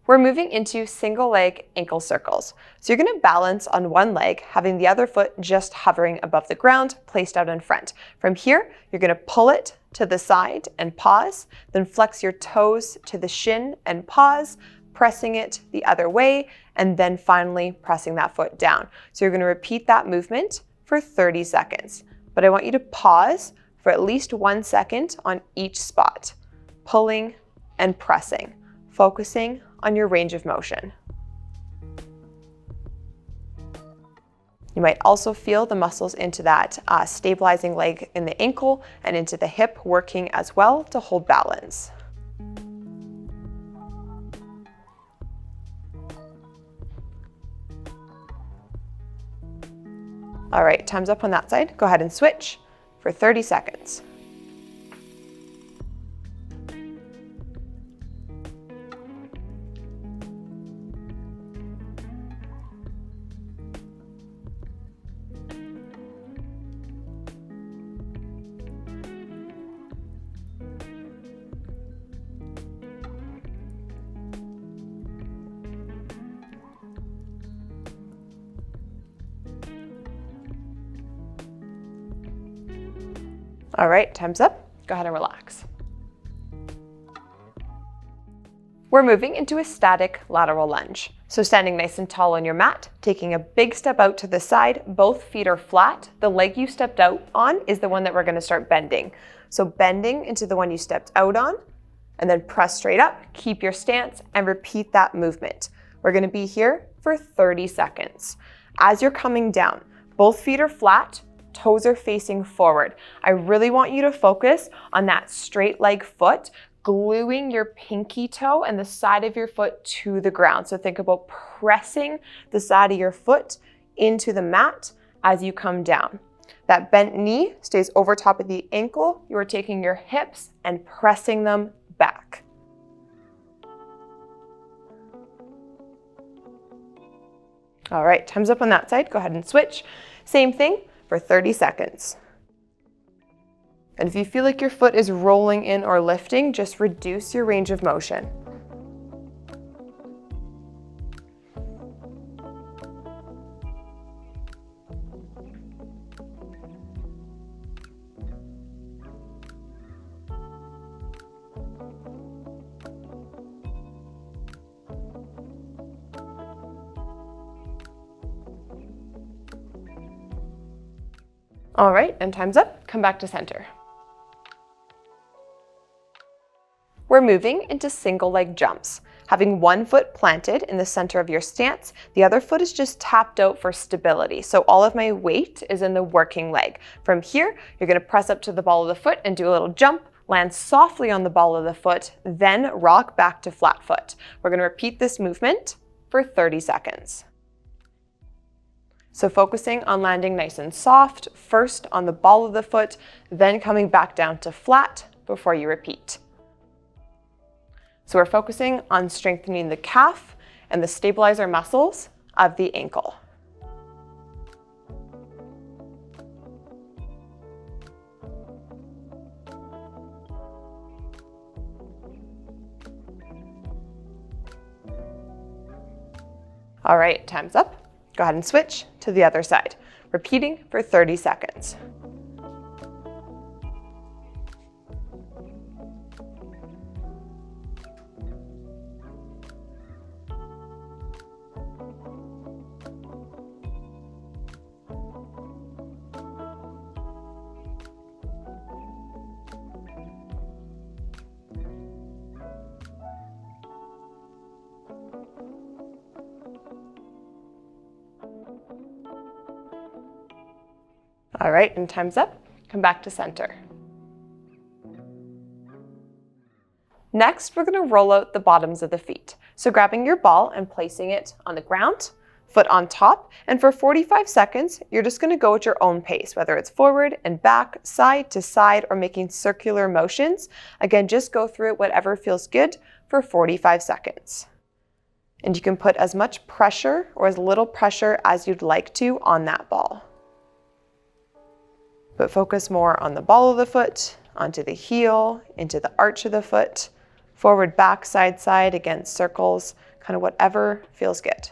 We're moving into single leg ankle circles. So you're gonna balance on one leg, having the other foot just hovering above the ground, placed out in front. From here, you're gonna pull it to the side and pause, then flex your toes to the shin and pause, pressing it the other way, and then finally pressing that foot down. So you're gonna repeat that movement for 30 seconds. But I want you to pause for at least 1 second on each spot, pulling and pressing, focusing on your range of motion. You might also feel the muscles into that stabilizing leg in the ankle and into the hip working as well to hold balance. All right, time's up on that side. Go ahead and switch for 30 seconds. All right, time's up. Go ahead and relax. We're moving into a static lateral lunge. So standing nice and tall on your mat, taking a big step out to the side, both feet are flat. The leg you stepped out on is the one that we're gonna start bending. So bending into the one you stepped out on, and then press straight up, keep your stance, and repeat that movement. We're gonna be here for 30 seconds. As you're coming down, both feet are flat, toes are facing forward. I really want you to focus on that straight leg foot, gluing your pinky toe and the side of your foot to the ground. So think about pressing the side of your foot into the mat as you come down. That bent knee stays over top of the ankle. You are taking your hips and pressing them back. All right, time's up on that side. Go ahead and switch. Same thing for 30 seconds. And if you feel like your foot is rolling in or lifting, just reduce your range of motion. All right, and time's up. Come back to center. We're moving into single leg jumps. Having one foot planted in the center of your stance, the other foot is just tapped out for stability. So all of my weight is in the working leg. From here, you're gonna press up to the ball of the foot and do a little jump, land softly on the ball of the foot, then rock back to flat foot. We're gonna repeat this movement for 30 seconds. So focusing on landing nice and soft, first on the ball of the foot, then coming back down to flat before you repeat. So we're focusing on strengthening the calf and the stabilizer muscles of the ankle. All right, time's up. Go ahead and switch to the other side, repeating for 30 seconds. All right, and time's up. Come back to center. Next, we're gonna roll out the bottoms of the feet. So grabbing your ball and placing it on the ground, foot on top, and for 45 seconds, you're just gonna go at your own pace, whether it's forward and back, side to side, or making circular motions. Again, just go through it, whatever feels good, for 45 seconds. And you can put as much pressure or as little pressure as you'd like to on that ball. But focus more on the ball of the foot, onto the heel, into the arch of the foot, forward, back, side, side, again, circles, kind of whatever feels good.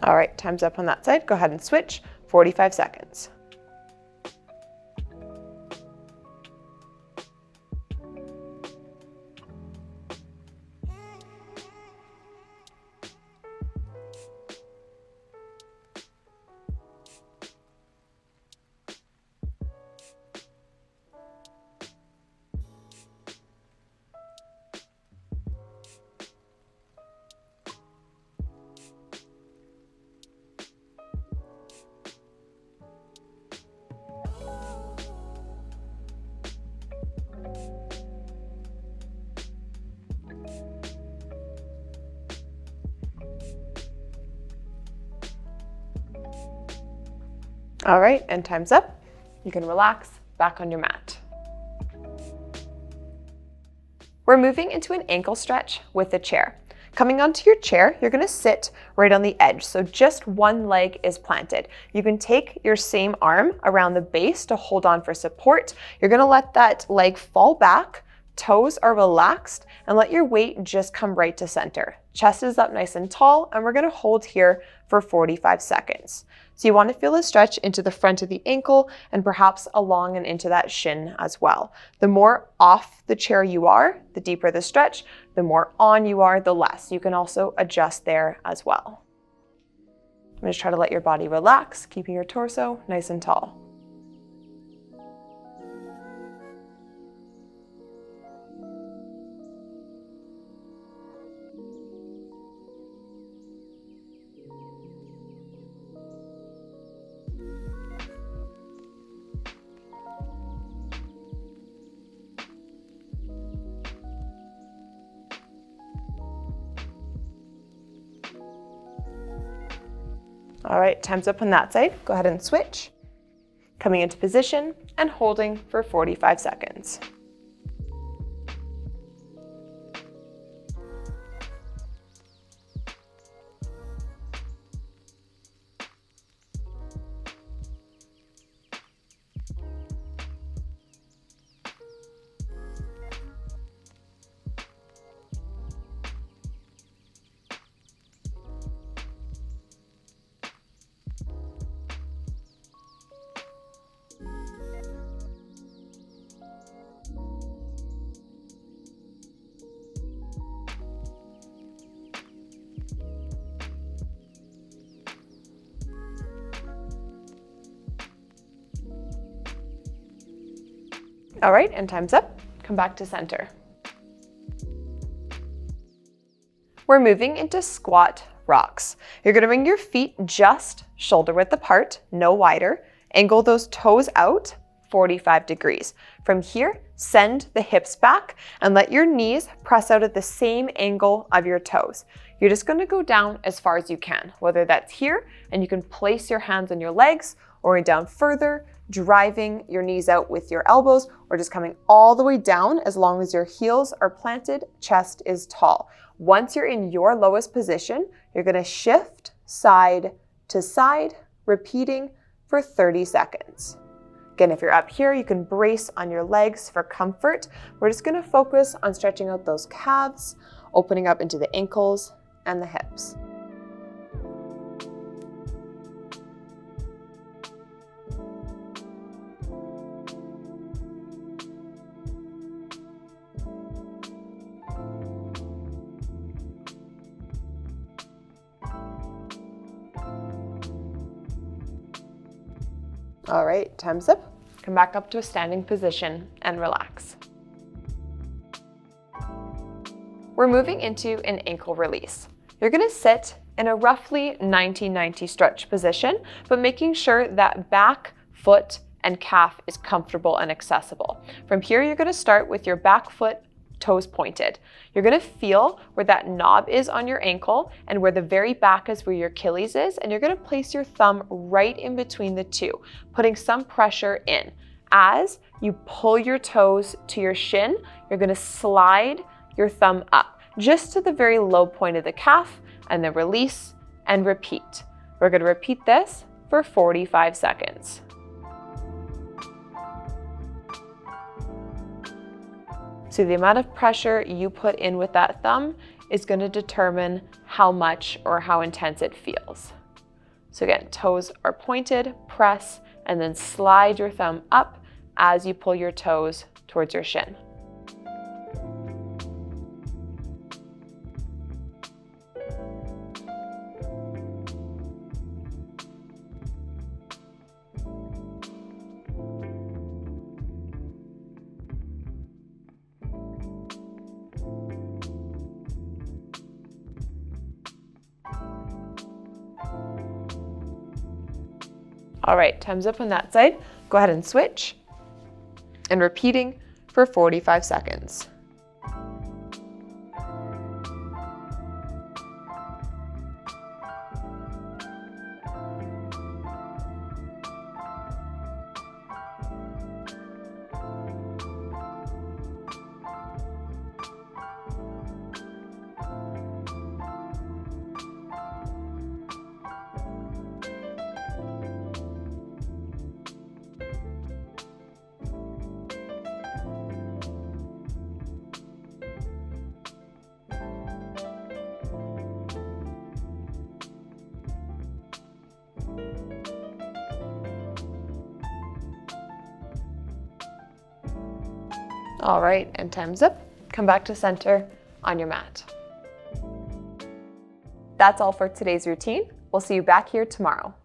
All right, time's up on that side. Go ahead and switch, 45 seconds. All right, and time's up. You can relax back on your mat. We're moving into an ankle stretch with a chair. Coming onto your chair, you're gonna sit right on the edge, so just one leg is planted. You can take your same arm around the base to hold on for support. You're gonna let that leg fall back, toes are relaxed, and let your weight just come right to center. Chest is up nice and tall, and we're gonna hold here for 45 seconds. So you want to feel a stretch into the front of the ankle and perhaps along and into that shin as well. The more off the chair you are, the deeper the stretch. The more on you are, the less. You can also adjust there as well. I'm going to try to let your body relax, keeping your torso nice and tall. All right, time's up on that side. Go ahead and switch. Coming into position and holding for 45 seconds. All right, and time's up. Come back to center. We're moving into squat rocks. You're gonna bring your feet just shoulder width apart, no wider. Angle those toes out 45 degrees. From here, send the hips back and let your knees press out at the same angle of your toes. You're just gonna go down as far as you can, whether that's here and you can place your hands on your legs or down further, driving your knees out with your elbows, or just coming all the way down as long as your heels are planted, chest is tall. Once you're in your lowest position, you're gonna shift side to side, repeating for 30 seconds. Again, if you're up here, you can brace on your legs for comfort. We're just gonna focus on stretching out those calves, opening up into the ankles and the hips. All right, time's up. Come back up to a standing position and relax. We're moving into an ankle release. You're gonna sit in a roughly 90-90 stretch position, but making sure that back, foot, and calf is comfortable and accessible. From here, you're gonna start with your back foot toes pointed. You're gonna feel where that knob is on your ankle and where the very back is where your Achilles is, and you're gonna place your thumb right in between the two, putting some pressure in. As you pull your toes to your shin, you're gonna slide your thumb up, just to the very low point of the calf, and then release and repeat. We're gonna repeat this for 45 seconds. So the amount of pressure you put in with that thumb is going to determine how much or how intense it feels. So again, toes are pointed, press, and then slide your thumb up as you pull your toes towards your shin. All right, time's up on that side. Go ahead and switch, and repeating for 45 seconds. All right, and time's up. Come back to center on your mat. That's all for today's routine. We'll see you back here tomorrow.